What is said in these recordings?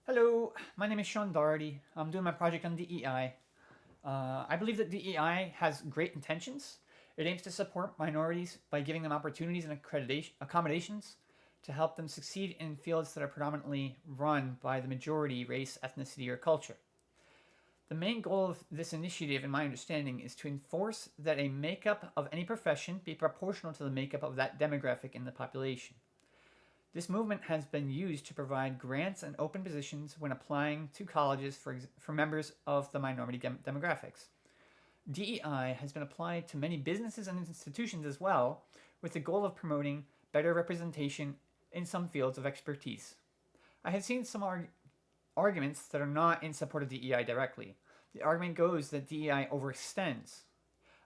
Hello, my name is Sean Doherty. I'm doing my project on DEI. I believe that DEI has great intentions. It aims to support minorities by giving them opportunities and accommodations to help them succeed in fields that are predominantly run by the majority race, ethnicity, or culture. The main goal of this initiative, in my understanding, is to enforce that a makeup of any profession be proportional to the makeup of that demographic in the population. This movement has been used to provide grants and open positions when applying to colleges for members of the minority demographics. DEI has been applied to many businesses and institutions as well, with the goal of promoting better representation in some fields of expertise. I have seen some arguments that are not in support of DEI directly. The argument goes that DEI overextends.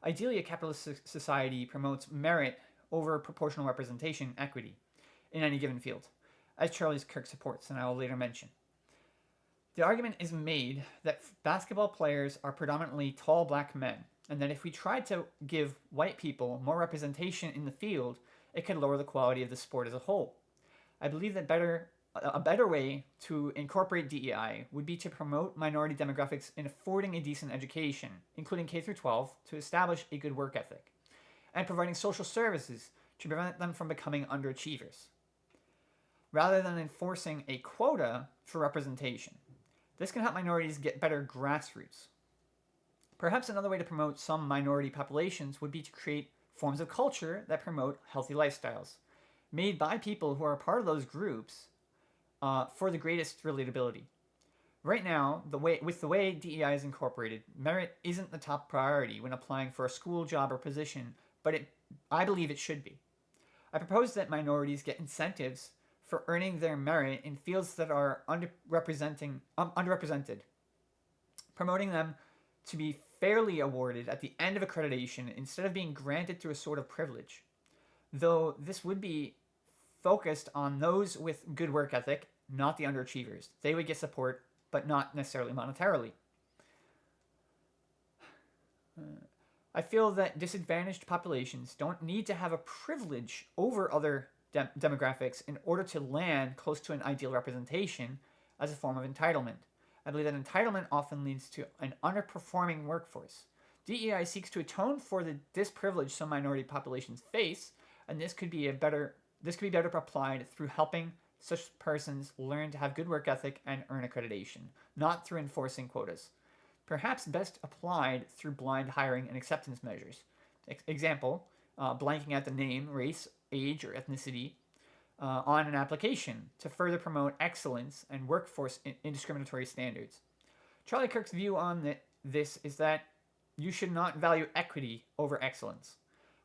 Ideally, a capitalist society promotes merit over proportional representation equity in any given field, as Charlie Kirk supports, and I will later mention. The argument is made that basketball players are predominantly tall black men, and that if we tried to give white people more representation in the field, it could lower the quality of the sport as a whole. I believe that a better way to incorporate DEI would be to promote minority demographics in affording a decent education, including K through 12, to establish a good work ethic, and providing social services to prevent them from becoming underachievers, rather than enforcing a quota for representation. This can help minorities get better grassroots. Perhaps another way to promote some minority populations would be to create forms of culture that promote healthy lifestyles, made by people who are part of those groups for the greatest relatability. Right now, with the way DEI is incorporated, merit isn't the top priority when applying for a school job or position, but I believe it should be. I propose that minorities get incentives for earning their merit in fields that are underrepresented, promoting them to be fairly awarded at the end of accreditation instead of being granted through a sort of privilege. Though this would be focused on those with good work ethic, not the underachievers. They would get support, but not necessarily monetarily. I feel that disadvantaged populations don't need to have a privilege over other demographics in order to land close to an ideal representation as a form of entitlement. I believe that entitlement often leads to an underperforming workforce. DEI seeks to atone for the disprivilege some minority populations face, and this could be better applied through helping such persons learn to have good work ethic and earn accreditation, not through enforcing quotas. Perhaps best applied through blind hiring and acceptance measures. Example, blanking out the name, race, age, or ethnicity on an application to further promote excellence and workforce indiscriminatory standards. Charlie Kirk's view on this is that you should not value equity over excellence.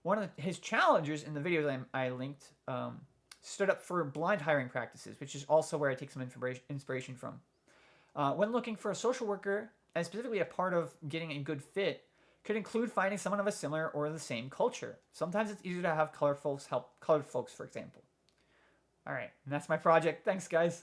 One of his challengers in the videos I linked stood up for blind hiring practices, which is also where I take some inspiration from. When looking for a social worker, and specifically a part of getting a good fit, could include finding someone of a similar or the same culture. Sometimes it's easier to have colored folks help colored folks, for example. All right, and that's my project. Thanks, guys.